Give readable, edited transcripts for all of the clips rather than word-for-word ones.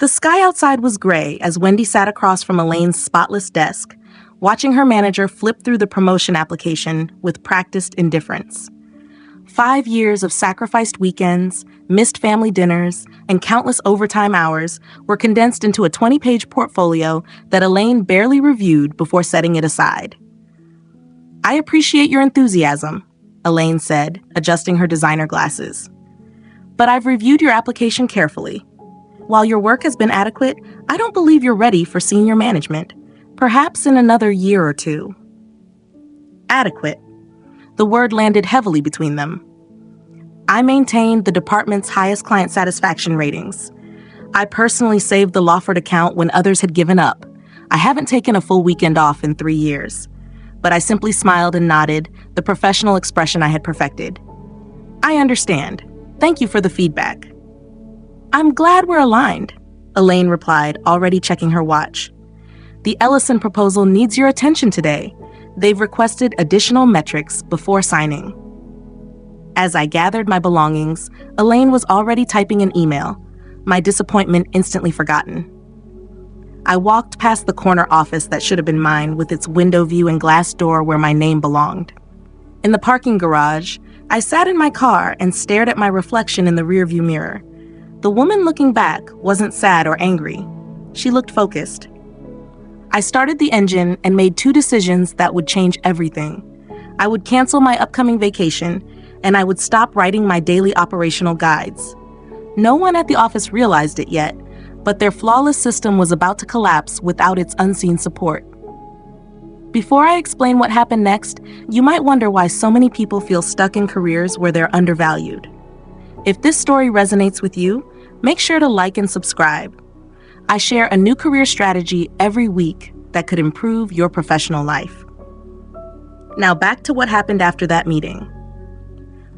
The sky outside was gray as Wendy sat across from Elaine's spotless desk, watching her manager flip through the promotion application with practiced indifference. 5 years of sacrificed weekends, missed family dinners, and countless overtime hours were condensed into a 20-page portfolio that Elaine barely reviewed before setting it aside. "I appreciate your enthusiasm," Elaine said, adjusting her designer glasses. "But I've reviewed your application carefully. While your work has been adequate, I don't believe you're ready for senior management, perhaps in another year or two." Adequate. The word landed heavily between them. I maintained the department's highest client satisfaction ratings. I personally saved the Lawford account when others had given up. I haven't taken a full weekend off in 3 years. But I simply smiled and nodded, the professional expression I had perfected. "I understand. Thank you for the feedback." "I'm glad we're aligned," Elaine replied, already checking her watch. "The Ellison proposal needs your attention today. They've requested additional metrics before signing." As I gathered my belongings, Elaine was already typing an email, my disappointment instantly forgotten. I walked past the corner office that should have been mine with its window view and glass door where my name belonged. In the parking garage, I sat in my car and stared at my reflection in the rearview mirror. The woman looking back wasn't sad or angry. She looked focused. I started the engine and made 2 decisions that would change everything. I would cancel my upcoming vacation, and I would stop writing my daily operational guides. No one at the office realized it yet, but their flawless system was about to collapse without its unseen support. Before I explain what happened next, you might wonder why so many people feel stuck in careers where they're undervalued. If this story resonates with you, make sure to like and subscribe. I share a new career strategy every week that could improve your professional life. Now back to what happened after that meeting.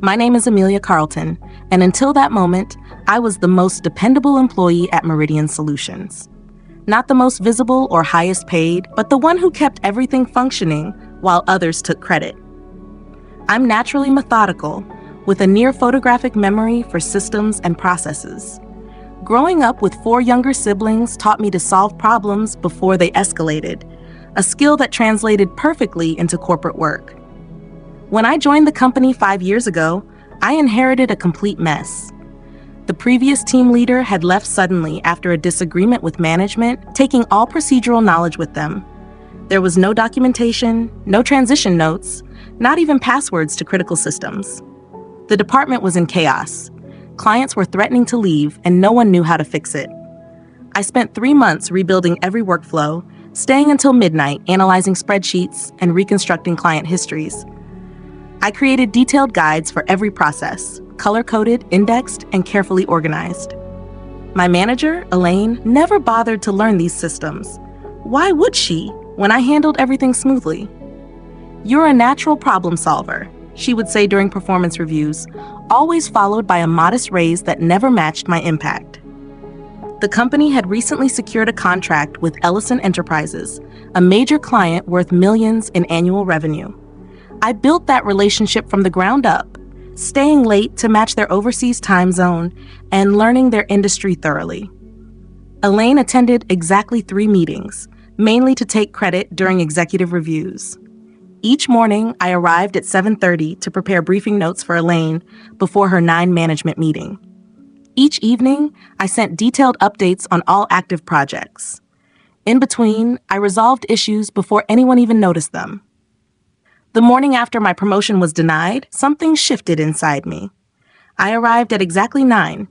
My name is Amelia Carlton, and until that moment, I was the most dependable employee at Meridian Solutions. Not the most visible or highest paid, but the one who kept everything functioning while others took credit. I'm naturally methodical, with a near photographic memory for systems and processes. Growing up with 4 younger siblings taught me to solve problems before they escalated, a skill that translated perfectly into corporate work. When I joined the company 5 years ago, I inherited a complete mess. The previous team leader had left suddenly after a disagreement with management, taking all procedural knowledge with them. There was no documentation, no transition notes, not even passwords to critical systems. The department was in chaos. Clients were threatening to leave, and no one knew how to fix it. I spent 3 months rebuilding every workflow, staying until midnight analyzing spreadsheets and reconstructing client histories. I created detailed guides for every process, color-coded, indexed, and carefully organized. My manager, Elaine, never bothered to learn these systems. Why would she, when I handled everything smoothly? "You're a natural problem solver," she would say during performance reviews, always followed by a modest raise that never matched my impact. The company had recently secured a contract with Ellison Enterprises, a major client worth millions in annual revenue. I built that relationship from the ground up, staying late to match their overseas time zone and learning their industry thoroughly. Elaine attended exactly 3 meetings, mainly to take credit during executive reviews. Each morning, I arrived at 7:30 to prepare briefing notes for Elaine before her 9 management meeting. Each evening, I sent detailed updates on all active projects. In between, I resolved issues before anyone even noticed them. The morning after my promotion was denied, something shifted inside me. I arrived at exactly 9,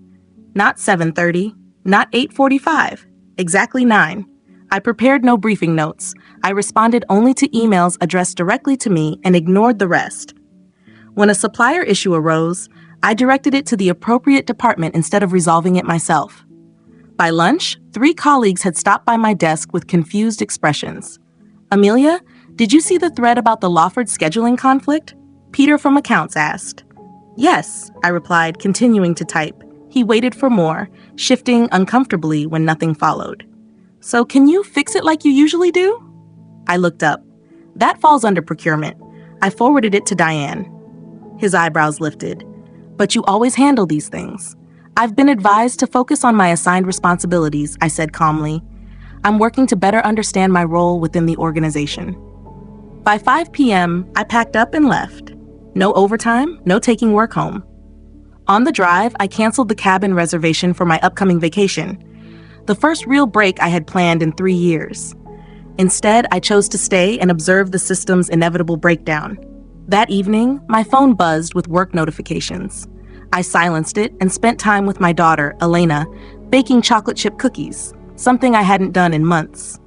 not 7:30, not 8:45, exactly 9. I prepared no briefing notes. I responded only to emails addressed directly to me and ignored the rest. When a supplier issue arose, I directed it to the appropriate department instead of resolving it myself. By lunch, 3 colleagues had stopped by my desk with confused expressions. "Amelia, did you see the thread about the Lawford scheduling conflict?" Peter from accounts asked. "Yes," I replied, continuing to type. He waited for more, shifting uncomfortably when nothing followed. "So can you fix it like you usually do?" I looked up. "That falls under procurement." I forwarded it to Diane. His eyebrows lifted. "But you always handle these things." I've been advised to focus on my assigned responsibilities, I said calmly. I'm working to better understand my role within the organization. By 5 p.m., I packed up and left. No overtime, no taking work home. On the drive, I canceled the cabin reservation for my upcoming vacation, the first real break I had planned in 3 years. Instead, I chose to stay and observe the system's inevitable breakdown. That evening, my phone buzzed with work notifications. I silenced it and spent time with my daughter, Elena, baking chocolate chip cookies, something I hadn't done in months.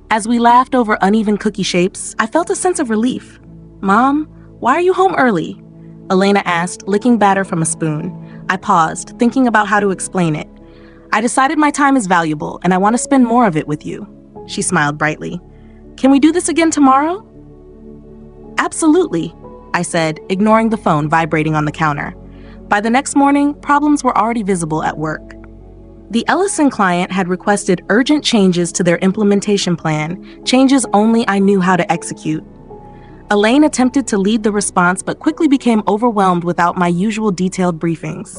As we laughed over uneven cookie shapes, I felt a sense of relief. "Mom, why are you home early?" Elena asked, licking batter from a spoon. I paused, thinking about how to explain it. "I decided my time is valuable, and I want to spend more of it with you." She smiled brightly. "Can we do this again tomorrow?" "Absolutely," I said, ignoring the phone vibrating on the counter. By the next morning, problems were already visible at work. The Ellison client had requested urgent changes to their implementation plan, changes only I knew how to execute. Elaine attempted to lead the response but quickly became overwhelmed without my usual detailed briefings.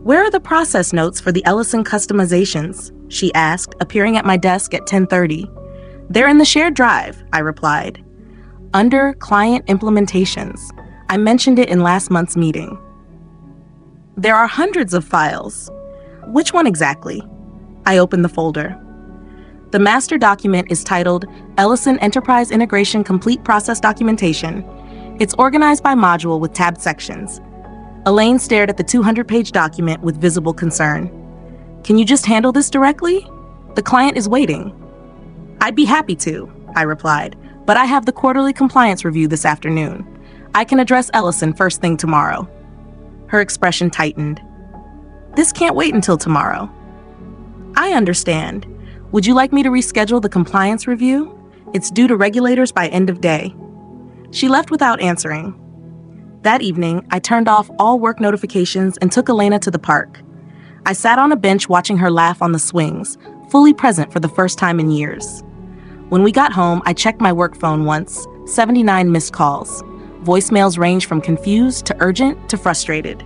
"Where are the process notes for the Ellison customizations?" she asked, appearing at my desk at 10:30. "They're in the shared drive," I replied. "Under Client Implementations. I mentioned it in last month's meeting." "There are hundreds of files." "Which one exactly?" I opened the folder. The master document is titled Ellison Enterprise Integration Complete Process Documentation. It's organized by module with tabbed sections. Elaine stared at the 200-page document with visible concern. "Can you just handle this directly? The client is waiting." "I'd be happy to," I replied, "but I have the quarterly compliance review this afternoon. I can address Ellison first thing tomorrow." Her expression tightened. "This can't wait until tomorrow." "I understand. Would you like me to reschedule the compliance review? It's due to regulators by end of day." She left without answering. That evening, I turned off all work notifications and took Elena to the park. I sat on a bench watching her laugh on the swings, fully present for the first time in years. When we got home, I checked my work phone once, 79 missed calls. Voicemails ranged from confused to urgent to frustrated.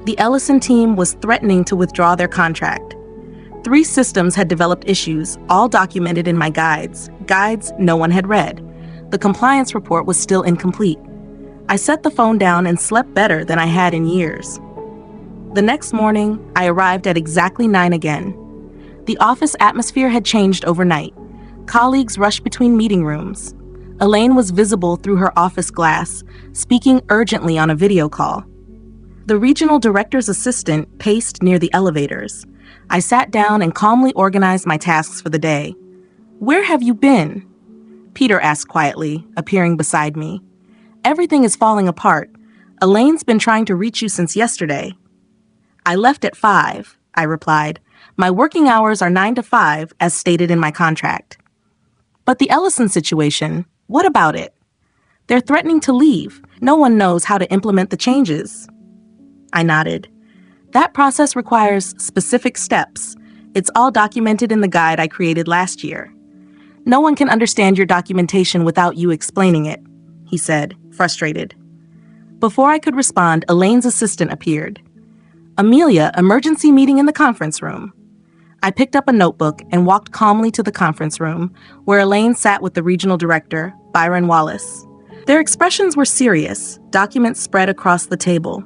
The Ellison team was threatening to withdraw their contract. 3 systems had developed issues, all documented in my guides no one had read. The compliance report was still incomplete. I set the phone down and slept better than I had in years. The next morning, I arrived at exactly 9 again. The office atmosphere had changed overnight. Colleagues rushed between meeting rooms. Elaine was visible through her office glass, speaking urgently on a video call. The regional director's assistant paced near the elevators. I sat down and calmly organized my tasks for the day. "Where have you been?" Peter asked quietly, appearing beside me. "Everything is falling apart. Elaine's been trying to reach you since yesterday." "I left at 5, I replied. "My working hours are 9 to 5, as stated in my contract." "But the Ellison situation, what about it?" "They're threatening to leave. No one knows how to implement the changes." I nodded. "That process requires specific steps. It's all documented in the guide I created last year." "No one can understand your documentation without you explaining it," he said, frustrated. Before I could respond, Elaine's assistant appeared. "Amelia, emergency meeting in the conference room." I picked up a notebook and walked calmly to the conference room, where Elaine sat with the regional director, Byron Wallace. Their expressions were serious, documents spread across the table.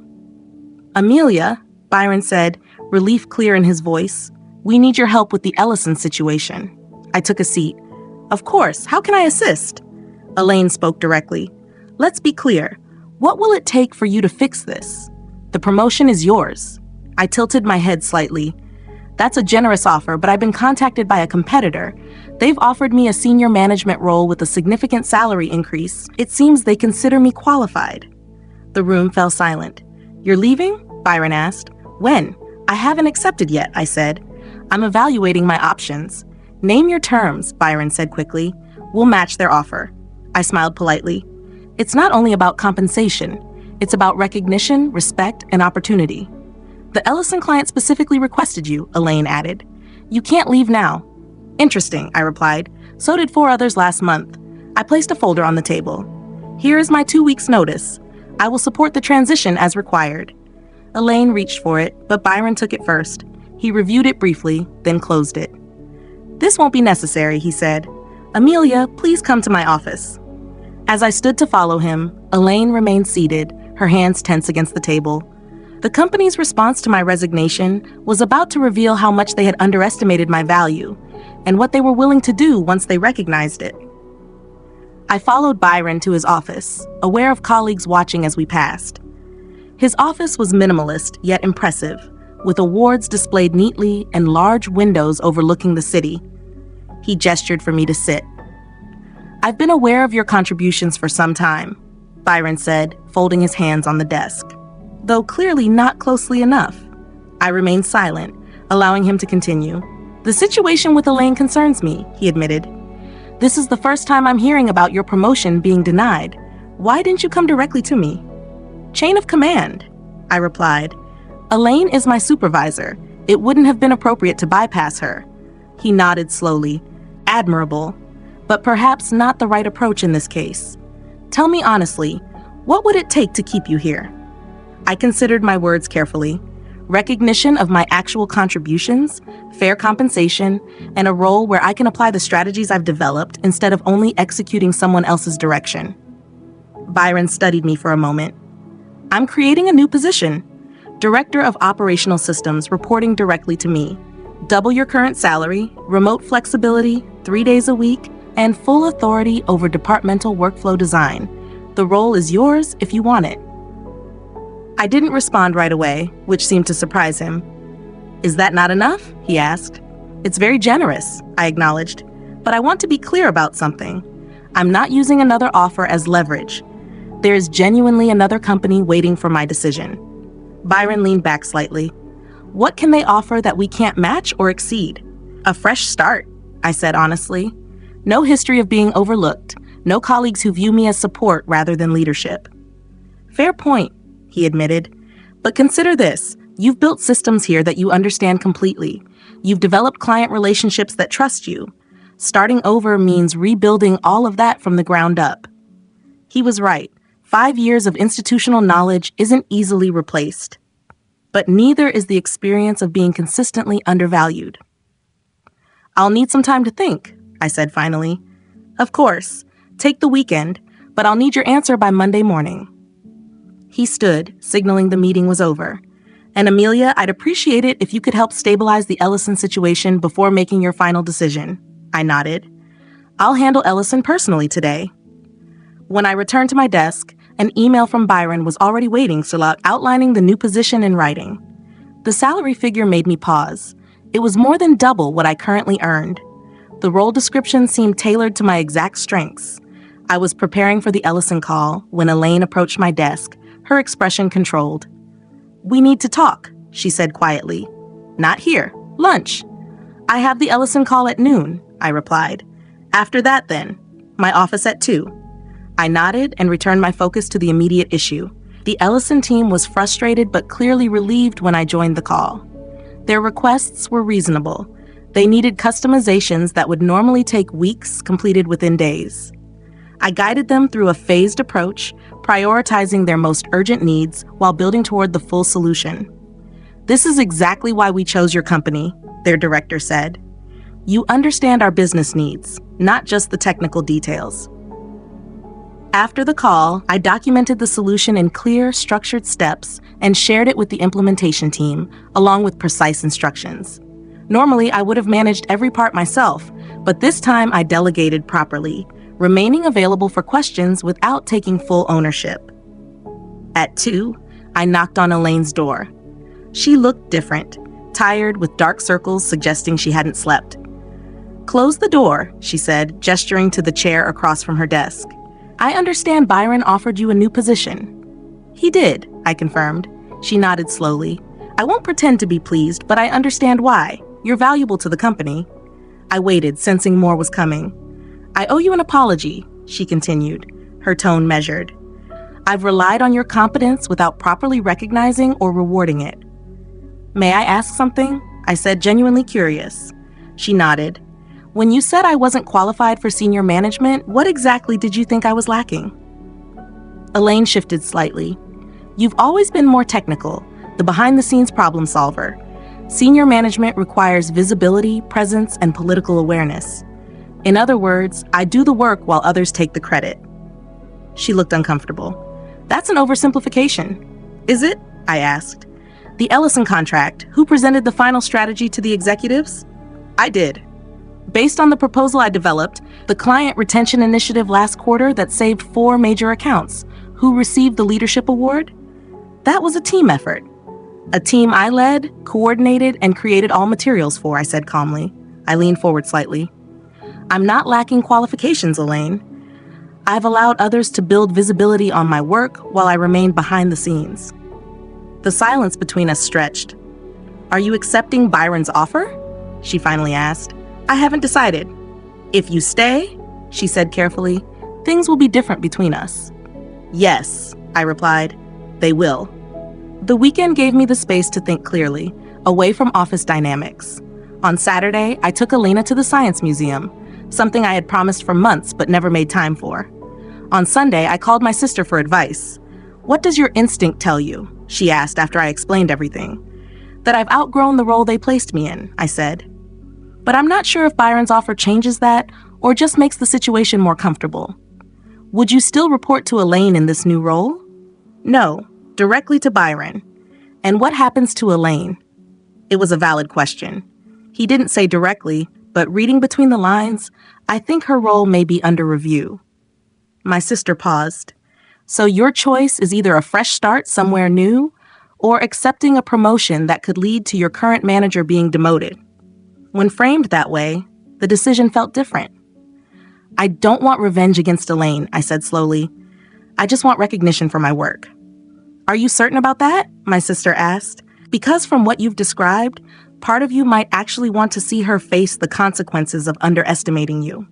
"Amelia," Byron said, relief clear in his voice, "we need your help with the Ellison situation." I took a seat. "Of course, how can I assist?" Elaine spoke directly. "Let's be clear. What will it take for you to fix this? The promotion is yours." I tilted my head slightly. "That's a generous offer, but I've been contacted by a competitor. They've offered me a senior management role with a significant salary increase. It seems they consider me qualified." The room fell silent. "You're leaving?" Byron asked. "When?" "I haven't accepted yet," I said. "I'm evaluating my options." "Name your terms," Byron said quickly. "We'll match their offer." I smiled politely. "It's not only about compensation. It's about recognition, respect, and opportunity." "The Ellison client specifically requested you," Elaine added. "You can't leave now." "Interesting," I replied. "So did 4 others last month." I placed a folder on the table. "Here is my 2 weeks' notice. I will support the transition as required." Elaine reached for it, but Byron took it first. He reviewed it briefly, then closed it. "This won't be necessary," he said. "Amelia, please come to my office." As I stood to follow him, Elaine remained seated, her hands tense against the table. The company's response to my resignation was about to reveal how much they had underestimated my value and what they were willing to do once they recognized it. I followed Byron to his office, aware of colleagues watching as we passed. His office was minimalist yet impressive, with awards displayed neatly and large windows overlooking the city. He gestured for me to sit. "I've been aware of your contributions for some time," Byron said, folding his hands on the desk, though clearly not closely enough. I remained silent, allowing him to continue. "The situation with Elaine concerns me," he admitted. "This is the first time I'm hearing about your promotion being denied. Why didn't you come directly to me?" "Chain of command," I replied. "Elaine is my supervisor. It wouldn't have been appropriate to bypass her." He nodded slowly. "Admirable, but perhaps not the right approach in this case. Tell me honestly, what would it take to keep you here?" I considered my words carefully. Recognition of my actual contributions, fair compensation, and a role where I can apply the strategies I've developed instead of only executing someone else's direction. Byron studied me for a moment. "I'm creating a new position. Director of Operational Systems reporting directly to me. Double your current salary, remote flexibility, 3 days a week, and full authority over departmental workflow design. The role is yours if you want it." I didn't respond right away, which seemed to surprise him. "Is that not enough?" he asked. "It's very generous," I acknowledged, "but I want to be clear about something. I'm not using another offer as leverage. There is genuinely another company waiting for my decision." Byron leaned back slightly. "What can they offer that we can't match or exceed?" "A fresh start," I said honestly. "No history of being overlooked, no colleagues who view me as support rather than leadership." "Fair point," he admitted. "But consider this. You've built systems here that you understand completely. You've developed client relationships that trust you. Starting over means rebuilding all of that from the ground up." He was right. 5 years of institutional knowledge isn't easily replaced. But neither is the experience of being consistently undervalued. "I'll need some time to think," I said finally. "Of course. Take the weekend, but I'll need your answer by Monday morning." He stood, signaling the meeting was over. "And Amelia, I'd appreciate it if you could help stabilize the Ellison situation before making your final decision." I nodded. "I'll handle Ellison personally today." When I returned to my desk, an email from Byron was already waiting, outlining the new position in writing. The salary figure made me pause. It was more than double what I currently earned. The role description seemed tailored to my exact strengths. I was preparing for the Ellison call when Elaine approached my desk, her expression controlled. "We need to talk," she said quietly. "Not here. Lunch." "I have the Ellison call at noon," I replied. "After that, then. My office at 2. I nodded and returned my focus to the immediate issue. The Ellison team was frustrated but clearly relieved when I joined the call. Their requests were reasonable. They needed customizations that would normally take weeks, completed within days. I guided them through a phased approach, prioritizing their most urgent needs while building toward the full solution. "This is exactly why we chose your company," their director said. "You understand our business needs, not just the technical details." After the call, I documented the solution in clear, structured steps and shared it with the implementation team, along with precise instructions. Normally, I would have managed every part myself, but this time I delegated properly, remaining available for questions without taking full ownership. At 2, I knocked on Elaine's door. She looked different, tired with dark circles suggesting she hadn't slept. "Close the door," she said, gesturing to the chair across from her desk. "I understand Byron offered you a new position." "He did," I confirmed. She nodded slowly. "I won't pretend to be pleased, but I understand why. You're valuable to the company." I waited, sensing more was coming. "I owe you an apology," she continued, her tone measured. "I've relied on your competence without properly recognizing or rewarding it." "May I ask something?" I said, genuinely curious. She nodded. "When you said I wasn't qualified for senior management, what exactly did you think I was lacking?" Elaine shifted slightly. "You've always been more technical, the behind-the-scenes problem solver. Senior management requires visibility, presence, and political awareness. In other words, I do the work while others take the credit. She looked uncomfortable. That's an oversimplification. Is it? I asked. The Ellison contract, who presented the final strategy to the executives? I did. Based on the proposal I developed, the client retention initiative last quarter that saved 4 major accounts, who received the leadership award? That was a team effort. A team I led, coordinated, and created all materials for, I said calmly. I leaned forward slightly. I'm not lacking qualifications, Elaine. I've allowed others to build visibility on my work while I remained behind the scenes. The silence between us stretched. Are you accepting Byron's offer? She finally asked. I haven't decided. If you stay, she said carefully, things will be different between us. Yes, I replied. They will. The weekend gave me the space to think clearly, away from office dynamics. On Saturday, I took Elena to the Science Museum, something I had promised for months but never made time for. On Sunday, I called my sister for advice. What does your instinct tell you? She asked after I explained everything. That I've outgrown the role they placed me in, I said. But I'm not sure if Byron's offer changes that or just makes the situation more comfortable. Would you still report to Elaine in this new role? No, directly to Byron. And what happens to Elaine? It was a valid question. He didn't say directly, but reading between the lines, I think her role may be under review. My sister paused. So your choice is either a fresh start somewhere new or accepting a promotion that could lead to your current manager being demoted. When framed that way, the decision felt different. I don't want revenge against Elaine, I said slowly. I just want recognition for my work. Are you certain about that? My sister asked. Because from what you've described, part of you might actually want to see her face the consequences of underestimating you.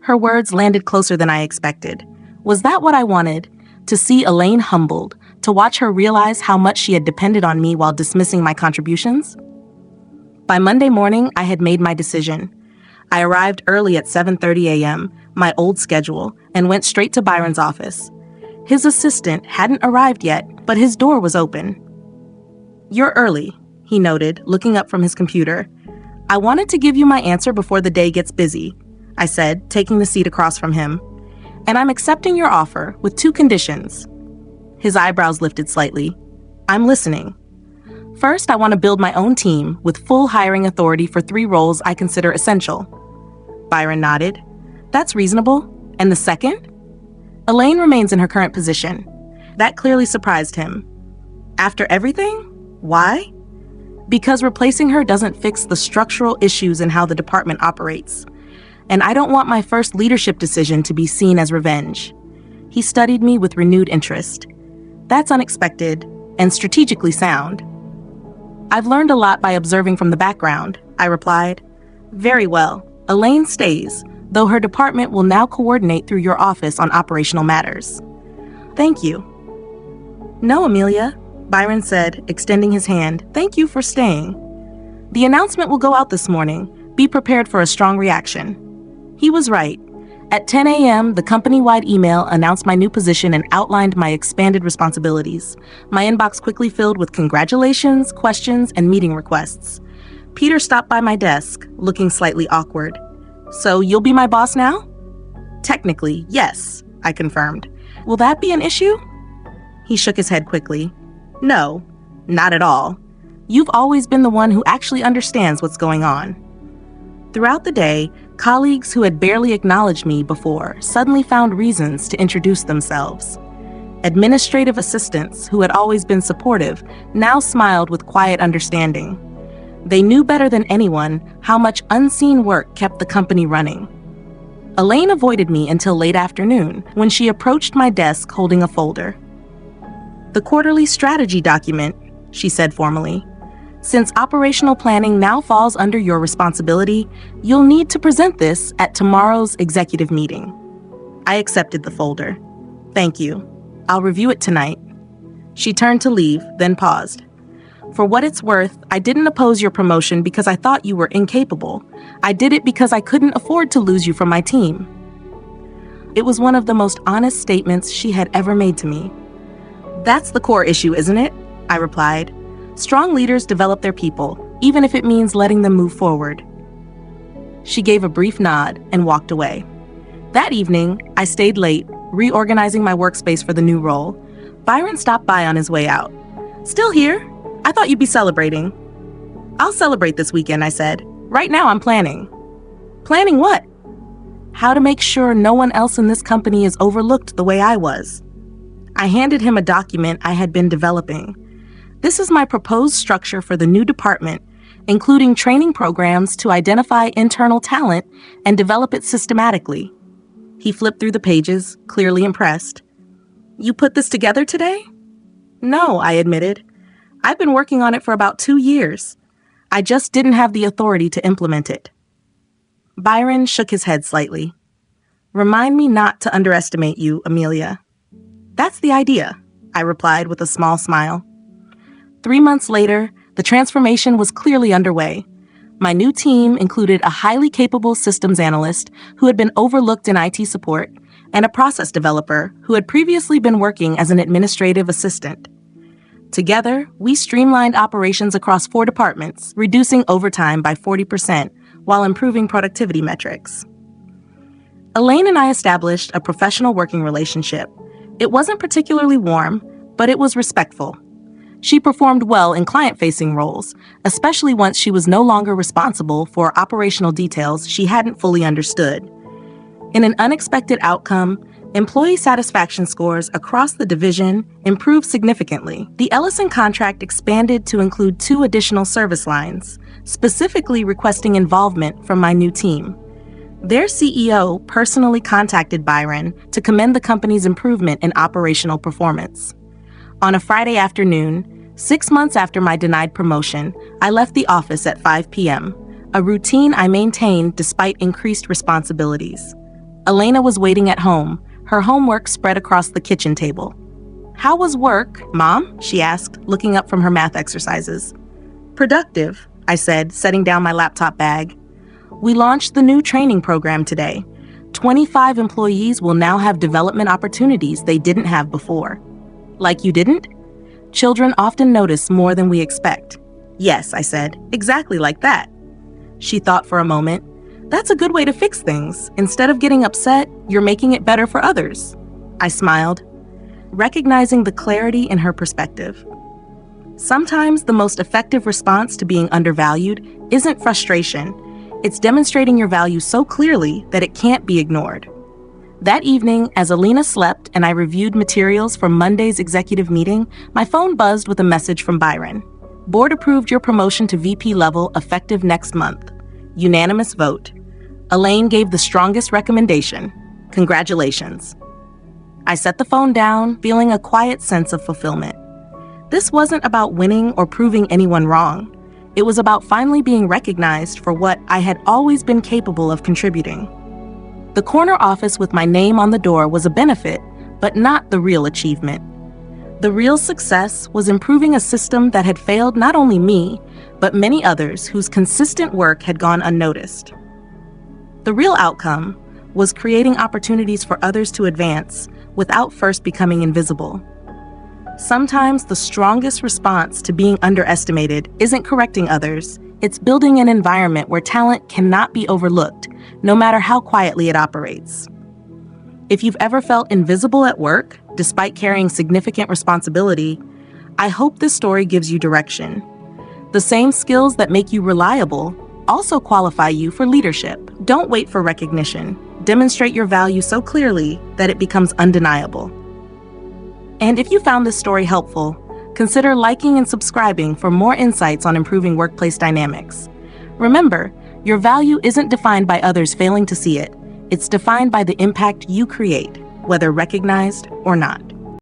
Her words landed closer than I expected. Was that what I wanted? To see Elaine humbled, to watch her realize how much she had depended on me while dismissing my contributions? By Monday morning, I had made my decision. I arrived early at 7:30 a.m., my old schedule, and went straight to Byron's office. His assistant hadn't arrived yet, but his door was open. You're early, he noted, looking up from his computer. I wanted to give you my answer before the day gets busy, I said, taking the seat across from him. And I'm accepting your offer with 2 conditions. His eyebrows lifted slightly. I'm listening. First, I want to build my own team with full hiring authority for 3 roles I consider essential. Byron nodded. That's reasonable. And the second? Elaine remains in her current position. That clearly surprised him. After everything? Why? Because replacing her doesn't fix the structural issues in how the department operates. And I don't want my first leadership decision to be seen as revenge. He studied me with renewed interest. That's unexpected and strategically sound. I've learned a lot by observing from the background, I replied. Very well. Elaine stays, though her department will now coordinate through your office on operational matters. Thank you. No, Amelia, Byron said, extending his hand. Thank you for staying. The announcement will go out this morning. Be prepared for a strong reaction. He was right. At 10 a.m., the company-wide email announced my new position and outlined my expanded responsibilities. My inbox quickly filled with congratulations, questions, and meeting requests. Peter stopped by my desk, looking slightly awkward. So you'll be my boss now? Technically, yes, I confirmed. Will that be an issue? He shook his head quickly. No, not at all. You've always been the one who actually understands what's going on. Throughout the day, colleagues who had barely acknowledged me before suddenly found reasons to introduce themselves. Administrative assistants who had always been supportive now smiled with quiet understanding. They knew better than anyone how much unseen work kept the company running. Elaine avoided me until late afternoon when she approached my desk holding a folder. The quarterly strategy document, she said formally. Since operational planning now falls under your responsibility, you'll need to present this at tomorrow's executive meeting. I accepted the folder. Thank you. I'll review it tonight. She turned to leave, then paused. For what it's worth, I didn't oppose your promotion because I thought you were incapable. I did it because I couldn't afford to lose you from my team. It was one of the most honest statements she had ever made to me. That's the core issue, isn't it? I replied. Strong leaders develop their people, even if it means letting them move forward. She gave a brief nod and walked away. That evening, I stayed late, reorganizing my workspace for the new role. Byron stopped by on his way out. Still here? I thought you'd be celebrating. I'll celebrate this weekend, I said. Right now I'm planning. Planning what? How to make sure no one else in this company is overlooked the way I was. I handed him a document I had been developing. This is my proposed structure for the new department, including training programs to identify internal talent and develop it systematically. He flipped through the pages, clearly impressed. You put this together today? No, I admitted. I've been working on it for about 2 years. I just didn't have the authority to implement it. Byron shook his head slightly. Remind me not to underestimate you, Amelia. That's the idea, I replied with a small smile. 3 months later, the transformation was clearly underway. My new team included a highly capable systems analyst who had been overlooked in IT support and a process developer who had previously been working as an administrative assistant. Together, we streamlined operations across 4 departments, reducing overtime by 40% while improving productivity metrics. Elaine and I established a professional working relationship. It wasn't particularly warm, but it was respectful. She performed well in client-facing roles, especially once she was no longer responsible for operational details she hadn't fully understood. In an unexpected outcome, employee satisfaction scores across the division improved significantly. The Ellison contract expanded to include 2 additional service lines, specifically requesting involvement from my new team. Their CEO personally contacted Byron to commend the company's improvement in operational performance. On a Friday afternoon, 6 months after my denied promotion, I left the office at 5 p.m., a routine I maintained despite increased responsibilities. Elena was waiting at home, her homework spread across the kitchen table. How was work, Mom? She asked, looking up from her math exercises. Productive, I said, setting down my laptop bag. We launched the new training program today. 25 employees will now have development opportunities they didn't have before. Like you didn't? Children often notice more than we expect. Yes, I said, exactly like that. She thought for a moment. That's a good way to fix things. Instead of getting upset, you're making it better for others. I smiled, recognizing the clarity in her perspective. Sometimes the most effective response to being undervalued isn't frustration. It's demonstrating your value so clearly that it can't be ignored. That evening, as Alina slept and I reviewed materials for Monday's executive meeting, my phone buzzed with a message from Byron. Board approved your promotion to VP level effective next month. Unanimous vote. Elaine gave the strongest recommendation. Congratulations. I set the phone down, feeling a quiet sense of fulfillment. This wasn't about winning or proving anyone wrong. It was about finally being recognized for what I had always been capable of contributing. The corner office with my name on the door was a benefit, but not the real achievement. The real success was improving a system that had failed not only me, but many others whose consistent work had gone unnoticed. The real outcome was creating opportunities for others to advance without first becoming invisible. Sometimes the strongest response to being underestimated isn't correcting others, it's building an environment where talent cannot be overlooked, no matter how quietly it operates. If you've ever felt invisible at work, despite carrying significant responsibility, I hope this story gives you direction. The same skills that make you reliable also qualify you for leadership. Don't wait for recognition. Demonstrate your value so clearly that it becomes undeniable. And if you found this story helpful, consider liking and subscribing for more insights on improving workplace dynamics. Remember, your value isn't defined by others failing to see it. It's defined by the impact you create, whether recognized or not.